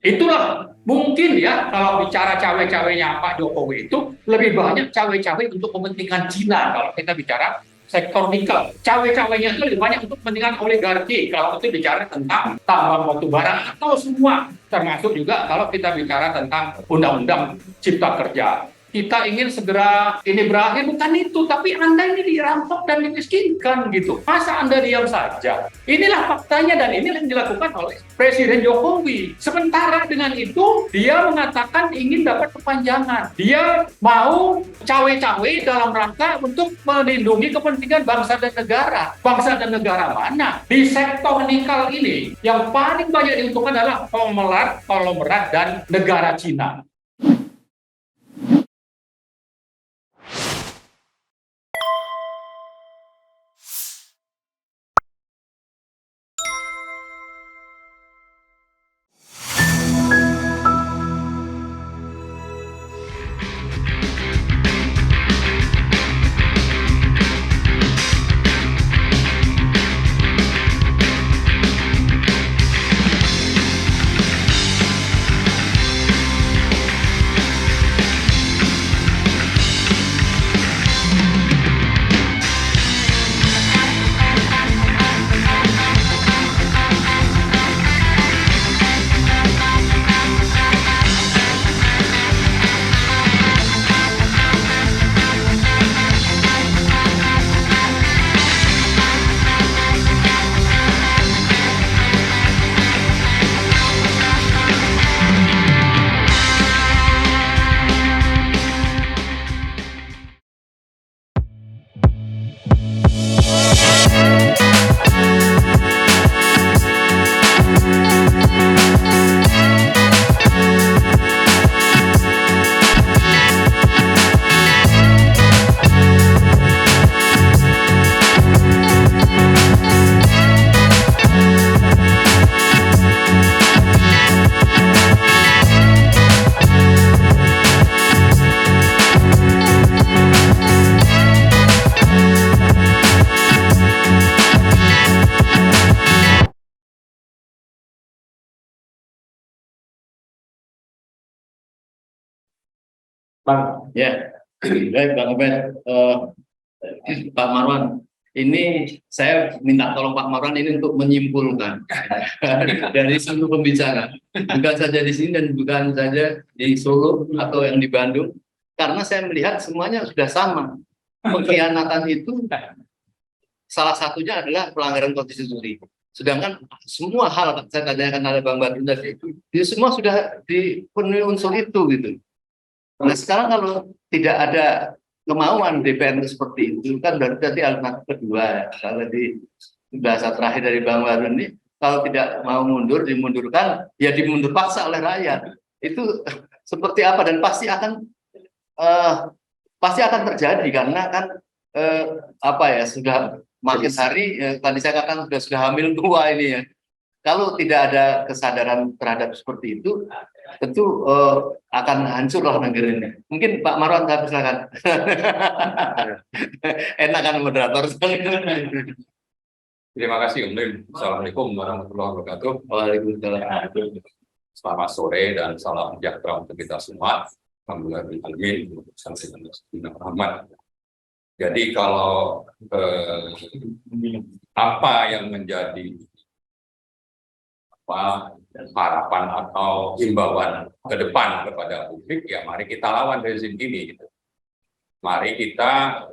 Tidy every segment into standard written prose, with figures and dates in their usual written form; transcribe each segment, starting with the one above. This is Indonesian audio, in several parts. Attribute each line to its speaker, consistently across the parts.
Speaker 1: Itulah mungkin ya kalau bicara cawe-cawenya Pak Jokowi itu lebih banyak cawe-cawe untuk kepentingan Cina kalau kita bicara sektor nikel. Cawe-cawenya itu lebih banyak untuk kepentingan oligarki kalau itu bicara tentang tambang batu bara atau semua, termasuk juga kalau kita bicara tentang undang-undang cipta kerja. Kita ingin segera ini berakhir, bukan itu, tapi Anda ini dirampok dan dimiskinkan gitu. Masa Anda diam saja? Inilah faktanya dan inilah yang dilakukan oleh Presiden Jokowi. Sementara dengan itu, dia mengatakan ingin dapat perpanjangan. Dia mau cawe-cawe dalam rangka untuk melindungi kepentingan bangsa dan negara. Bangsa dan negara mana? Di sektor nikel ini, yang paling banyak diuntungkan adalah konglomerat dan negara Cina.
Speaker 2: Bang, ya, baik Bang Ubed, Pak Marwan, ini saya minta tolong Pak Marwan ini untuk menyimpulkan dari seluruh pembicara, bukan saja di sini dan bukan saja di Solo atau yang di Bandung, karena saya melihat semuanya sudah sama. Pengkhianatan itu salah satunya adalah pelanggaran konstitusi. Sedangkan semua hal saya tanyakan oleh Bang Badrun tadi itu semua sudah dipenuhi unsur itu gitu. Nah sekarang kalau tidak ada kemauan DPR seperti itu kan berarti alternatif kedua. Kalau di bahasa terakhir dari Bang Warun ini, kalau tidak mau mundur dimundurkan, ya dimundur paksa oleh rakyat. Itu seperti apa dan pasti akan terjadi karena kan apa ya sudah makin hari tadi saya katakan sudah hamil tua ini ya. Kalau tidak ada kesadaran terhadap seperti itu, tentu akan hancurlah negeri ini. Mungkin Pak Marwan, saya silakan. Enak kan moderator.
Speaker 3: Terima kasih, Om Lim. Assalamualaikum warahmatullahi wabarakatuh.
Speaker 2: Waalaikumsalam.
Speaker 3: Selamat sore dan salam sejahtera untuk kita semua. Alhamdulillah, sampai dengan Rahmat. Jadi kalau apa yang menjadi harapan atau himbauan ke depan kepada publik, ya mari kita lawan rezim ini gitu. Mari kita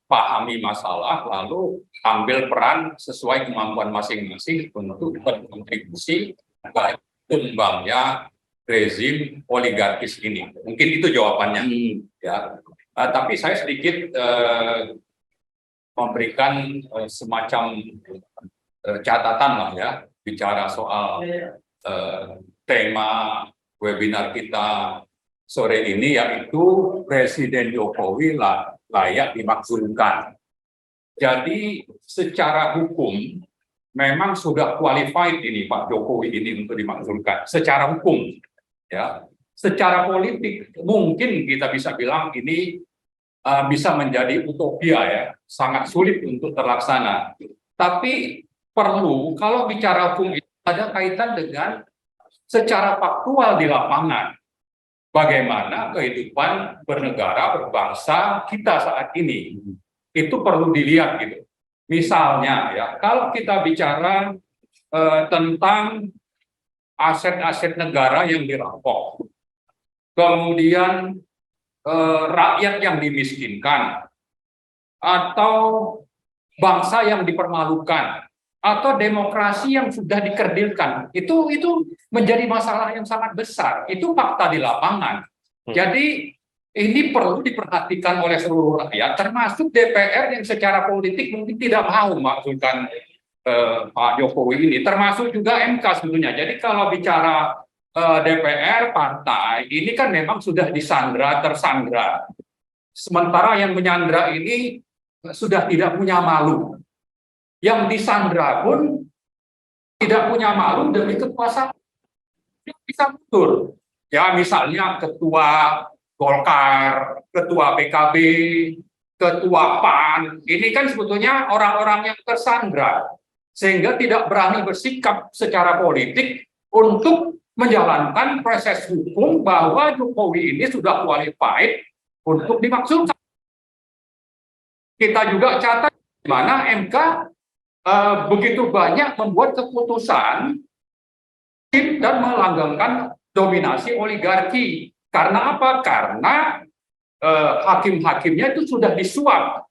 Speaker 3: pahami masalah lalu ambil peran sesuai kemampuan masing-masing untuk berkontribusi ke tumbangnya rezim oligarkis ini. Mungkin itu jawabannya ya. Tapi saya sedikit memberikan semacam catatan lah ya, bicara soal tema webinar kita sore ini, yaitu Presiden Jokowi layak dimakzulkan. Jadi secara hukum memang sudah qualified ini Pak Jokowi ini untuk dimakzulkan secara hukum ya. Secara politik mungkin kita bisa bilang ini bisa menjadi utopia ya, sangat sulit untuk terlaksana. Tapi perlu, kalau bicara hukum itu ada kaitan dengan secara faktual di lapangan bagaimana kehidupan bernegara, berbangsa kita saat ini. Itu perlu dilihat gitu. Misalnya ya, kalau kita bicara tentang aset-aset negara yang dirampok, kemudian rakyat yang dimiskinkan, atau bangsa yang dipermalukan, atau demokrasi yang sudah dikerdilkan, itu menjadi masalah yang sangat besar. Itu fakta di lapangan. Jadi ini perlu diperhatikan oleh seluruh rakyat, termasuk DPR yang secara politik mungkin tidak mau memakzulkan Pak Jokowi ini, termasuk juga MK sebetulnya. Jadi kalau bicara DPR partai ini kan memang sudah tersandra. Sementara yang menyandra ini sudah tidak punya malu. Yang disandra pun tidak punya malu demi kekuasaan. Bisa mundur. Ya misalnya ketua Golkar, ketua PKB, ketua PAN, ini kan sebetulnya orang-orang yang tersandra, sehingga tidak berani bersikap secara politik untuk menjalankan proses hukum bahwa Jokowi ini sudah qualified untuk dimaksudkan. Kita juga catat di mana MK begitu banyak membuat keputusan dan melanggengkan dominasi oligarki. Karena apa? Karena hakim-hakimnya itu sudah disuap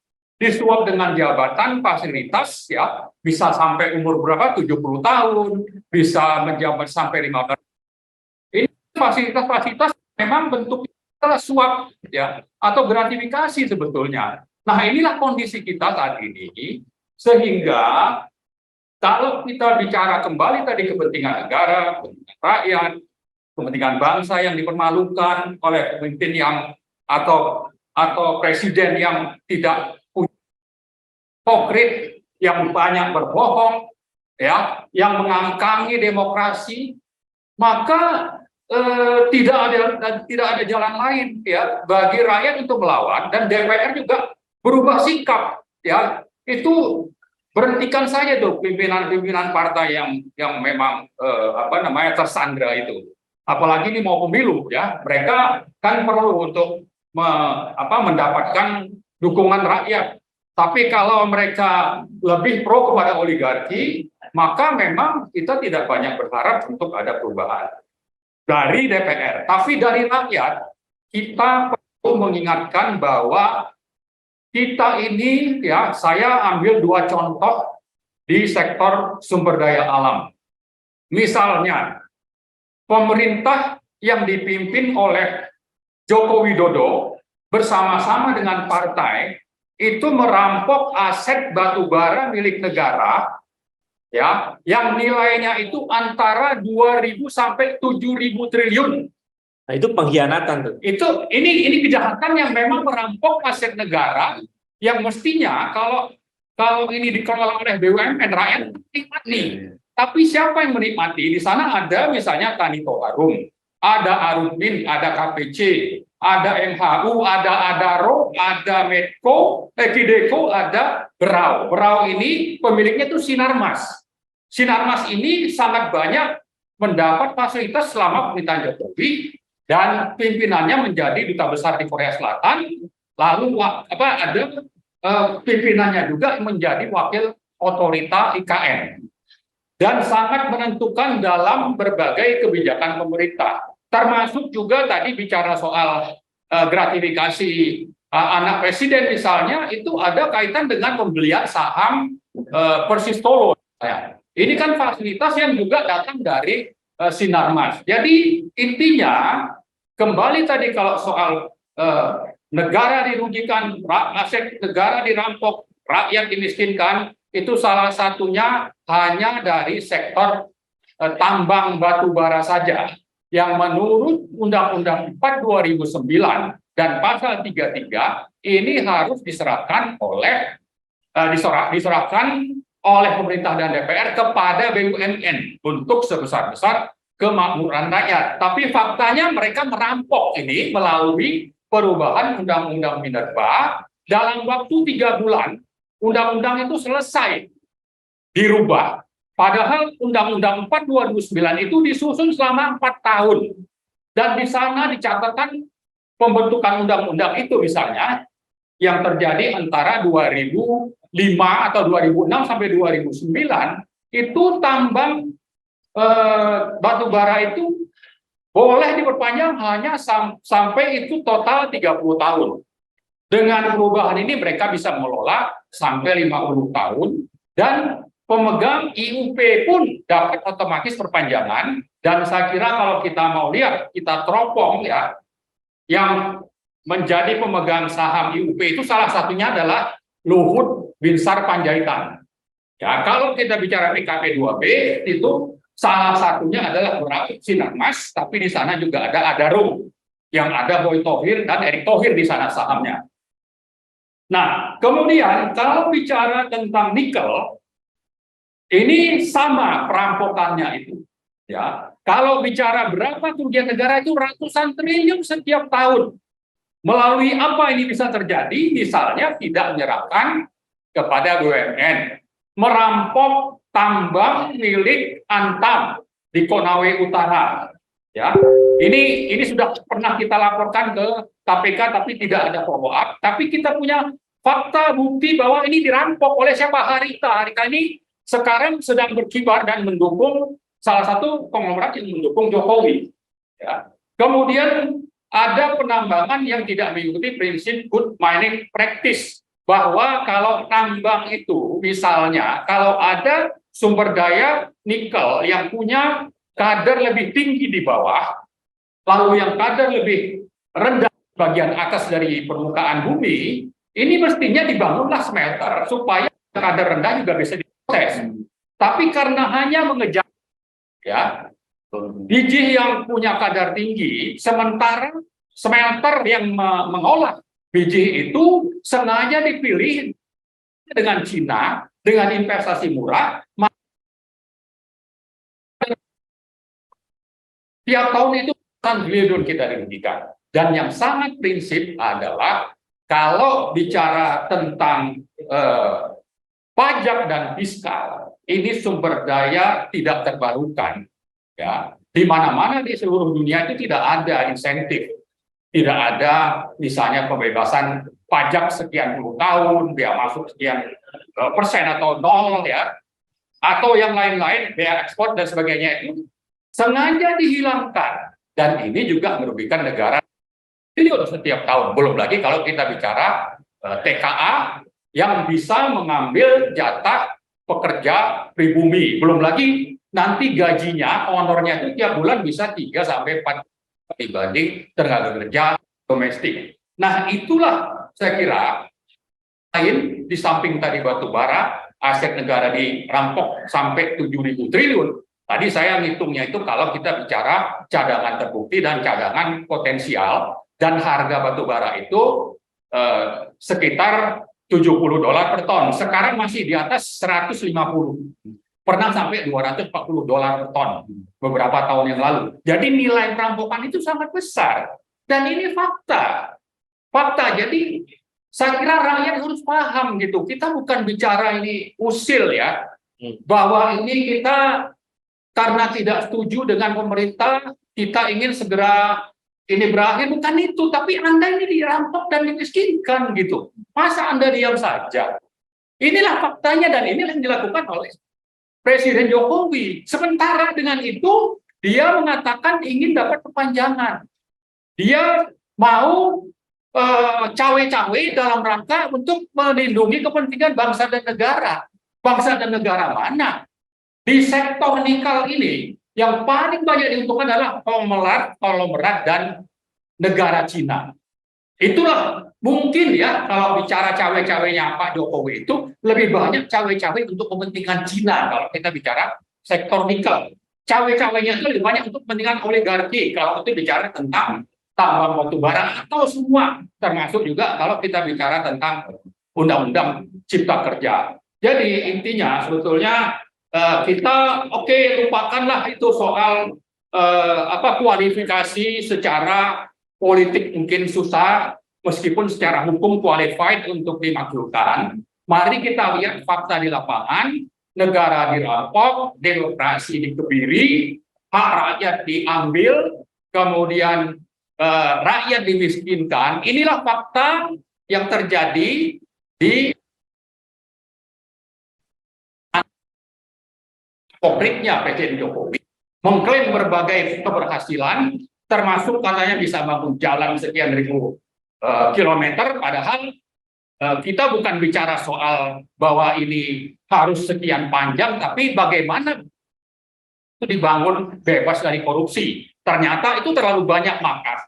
Speaker 3: dengan jabatan fasilitas, ya bisa sampai umur berapa, 70 tahun, bisa menjabat sampai 15. Ini fasilitas-fasilitas memang bentuknya suap, ya, atau gratifikasi sebetulnya. Nah inilah kondisi kita saat ini, sehingga kalau kita bicara kembali tadi kepentingan negara, kepentingan rakyat, kepentingan bangsa yang dipermalukan oleh pemimpin yang atau presiden yang tidak punya hipokrit, yang banyak berbohong, ya, yang mengangkangi demokrasi, maka tidak ada jalan lain ya bagi rakyat untuk melawan, dan DPR juga berubah sikap, ya. Itu berhentikan saja tuh pimpinan partai yang memang tersandra itu. Apalagi ini mau pemilu, ya, mereka kan perlu untuk mendapatkan dukungan rakyat. Tapi kalau mereka lebih pro kepada oligarki, maka memang kita tidak banyak berharap untuk ada perubahan dari DPR. Tapi dari rakyat, kita perlu mengingatkan bahwa kita ini, ya, saya ambil 2 contoh di sektor sumber daya alam. Misalnya, pemerintah yang dipimpin oleh Joko Widodo bersama-sama dengan partai itu merampok aset batubara milik negara, ya, yang nilainya itu antara 2.000 sampai 7.000 triliun.
Speaker 4: Nah, itu pengkhianatan tuh.
Speaker 3: Ini kejahatan yang memang merampok aset negara yang mestinya kalau ini dikelola oleh BUMN, rakyat menikmati. Tapi siapa yang menikmati? Di sana ada misalnya Tani Toharum, ada Arupin, ada KPC, ada MHU, ada Adaro, ada Medco, Kideko, ada Berau. Berau ini pemiliknya itu Sinarmas. Sinarmas ini sangat banyak mendapat fasilitas selama pemerintahan Jokowi, dan pimpinannya menjadi duta besar di Korea Selatan. Lalu ada pimpinannya juga menjadi wakil otorita IKN. Dan sangat menentukan dalam berbagai kebijakan pemerintah. Termasuk juga tadi bicara soal gratifikasi anak presiden misalnya, itu ada kaitan dengan pembelian saham Persistolo. Ini kan fasilitas yang juga datang dari Sinarmas. Jadi intinya, kembali tadi kalau soal negara dirugikan, aset negara dirampok, rakyat dimiskinkan, itu salah satunya hanya dari sektor tambang batubara saja, yang menurut Undang-Undang 4 2009 dan Pasal 33 ini harus diserahkan oleh pemerintah dan DPR kepada BUMN untuk sebesar-besar kemakmuran rakyat. Tapi faktanya mereka merampok ini melalui perubahan Undang-Undang Minerba. Dalam waktu 3 bulan, undang-undang itu selesai dirubah.
Speaker 1: Padahal Undang-Undang 4 2009 itu disusun selama 4 tahun. Dan di sana dicatatkan pembentukan undang-undang itu misalnya yang terjadi antara 2005 atau 2006 sampai 2009 itu tambang batu bara itu boleh diperpanjang hanya sampai itu total 30 tahun. Dengan perubahan ini mereka bisa mengelola sampai 50 tahun dan pemegang IUP pun dapat otomatis perpanjangan. Dan saya kira kalau kita mau lihat, kita teropong ya, yang menjadi pemegang saham IUP itu salah satunya adalah Luhut Binsar Panjaitan. Ya, kalau kita bicara PKP 2B itu salah satunya adalah Berapi Sinarmas, tapi di sana juga ada Adaro, yang ada Boy Thohir dan Erick Thohir di sana sahamnya. Nah, kemudian kalau bicara tentang nikel, ini sama perampokannya itu. Ya, kalau bicara berapa kerugian negara itu ratusan triliun setiap tahun. Melalui apa ini bisa terjadi? Misalnya tidak menyerahkan kepada BUMN, merampok tambang milik Antam di Konawe Utara. Ya, ini sudah pernah kita laporkan ke KPK tapi tidak ada follow up. Tapi kita punya fakta bukti bahwa ini dirampok oleh siapa? Harita. Harita ini sekarang sedang berkibar dan mendukung salah satu konglomerat yang mendukung Jokowi. Ya. Kemudian ada penambangan yang tidak mengikuti prinsip good mining practice, bahwa kalau tambang itu misalnya kalau ada sumber daya nikel yang punya kadar lebih tinggi di bawah, lalu yang kadar lebih rendah bagian atas dari permukaan bumi, ini mestinya dibangunlah smelter supaya kadar rendah juga bisa diproses. Tapi karena hanya mengejar ya biji yang punya kadar tinggi, sementara smelter yang mengolah biji itu sengaja dipilih dengan Cina dengan investasi murah. Tiap tahun itu triliun kita dirugikan. Dan yang sangat prinsip adalah kalau bicara tentang pajak dan fiskal, ini sumber daya tidak terbarukan. Ya, di mana-mana di seluruh dunia itu tidak ada insentif, tidak ada misalnya pembebasan pajak sekian puluh tahun, biaya masuk sekian persen atau nol ya, atau yang lain-lain, biaya ekspor dan sebagainya itu sengaja dihilangkan, dan ini juga merugikan negara triliun setiap tahun. Belum lagi kalau kita bicara TKA yang bisa mengambil jatah pekerja pribumi, belum lagi nanti gajinya, honornya itu tiap bulan bisa 3-4 dibanding tenaga kerja domestik. Nah, itulah saya kira lain di samping tadi batu bara, aset negara dirampok sampai 7.000 triliun. Tadi saya ngitungnya itu kalau kita bicara cadangan terbukti dan cadangan potensial, dan harga batu bara itu sekitar $70 per ton. Sekarang masih di atas 150. Pernah sampai $240 per ton beberapa tahun yang lalu. Jadi nilai perampokan itu sangat besar. Dan ini fakta. Fakta. Jadi saya kira rakyat harus paham gitu. Kita bukan bicara ini usil ya. Bahwa ini kita karena tidak setuju dengan pemerintah, kita ingin segera ini berakhir. Bukan itu. Tapi Anda ini dirampok dan dimiskinkan gitu. Masa Anda diam saja? Inilah faktanya dan inilah yang dilakukan oleh Presiden Jokowi. Sementara dengan itu, dia mengatakan ingin dapat perpanjangan. Dia mau cawe-cawe dalam rangka untuk melindungi kepentingan bangsa dan negara. Bangsa dan negara mana? Di sektor nikel ini, yang paling banyak diuntungkan adalah konglomerat dan negara Cina. Itulah mungkin ya kalau bicara cawe-cawenya Pak Jokowi itu lebih banyak cawe-cawe untuk kepentingan Cina kalau kita bicara sektor nikel. Cawe-cawenya itu lebih banyak untuk kepentingan oligarki kalau itu bicara tentang tambang batu bara atau semua, termasuk juga kalau kita bicara tentang undang-undang cipta kerja. Jadi intinya sebetulnya kita lupakanlah itu soal kualifikasi secara politik mungkin susah, meskipun secara hukum qualified untuk dimaksudkan. Mari kita lihat fakta di lapangan, negara dirampok, demokrasi dikebiri, hak rakyat diambil, kemudian rakyat dimiskinkan. Inilah fakta yang terjadi di konkretnya Presiden Jokowi mengklaim berbagai keberhasilan, termasuk katanya bisa bangun jalan sekian ribu kilometer, padahal kita bukan bicara soal bahwa ini harus sekian panjang, tapi bagaimana itu dibangun bebas dari korupsi. Ternyata itu terlalu banyak makar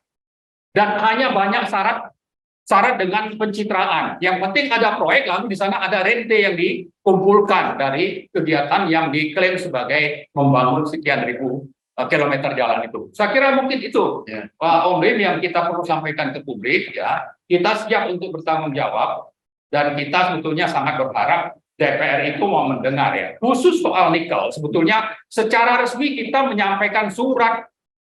Speaker 1: dan hanya banyak syarat dengan pencitraan. Yang penting ada proyek, lalu di sana ada rente yang dikumpulkan dari kegiatan yang diklaim sebagai membangun sekian ribu kilometer jalan itu. Saya kira mungkin itu, Pak Om Bim, yang kita perlu sampaikan ke publik. Ya, kita siap untuk bertanggung jawab dan kita sebetulnya sangat berharap DPR itu mau mendengar, ya. Khusus soal nikel, sebetulnya secara resmi kita menyampaikan surat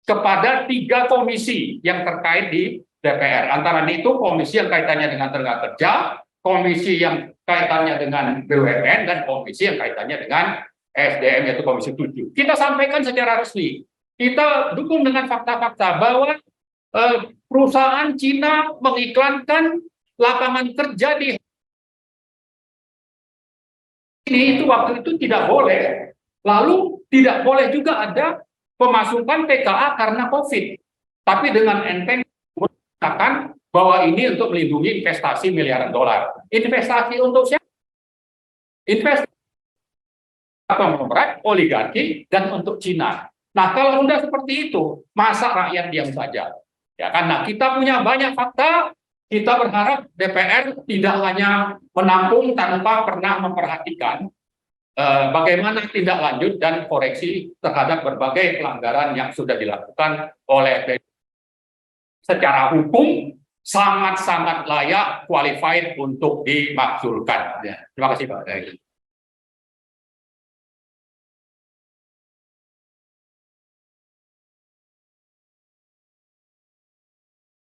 Speaker 1: kepada 3 komisi yang terkait di DPR. Antara itu komisi yang kaitannya dengan tenaga kerja, komisi yang kaitannya dengan BUMN, dan komisi yang kaitannya dengan SDM, yaitu komisi 7. Kita sampaikan secara resmi. Kita dukung dengan fakta-fakta bahwa perusahaan Cina mengiklankan lapangan kerja di ini, itu waktu itu tidak boleh. Lalu tidak boleh juga ada pemasukan PKA karena COVID. Tapi dengan enteng mengatakan bahwa ini untuk melindungi investasi miliaran dolar. Investasi untuk siapa? Investasi konglomerat, oligarki, dan untuk Cina. Nah, kalau sudah seperti itu, masa rakyat diam saja? Ya, karena kita punya banyak fakta, kita berharap DPR tidak hanya menampung tanpa pernah memperhatikan bagaimana tindak lanjut dan koreksi terhadap berbagai pelanggaran yang sudah dilakukan oleh secara hukum sangat-sangat layak, qualified untuk dimakzulkan. Terima kasih, Pak.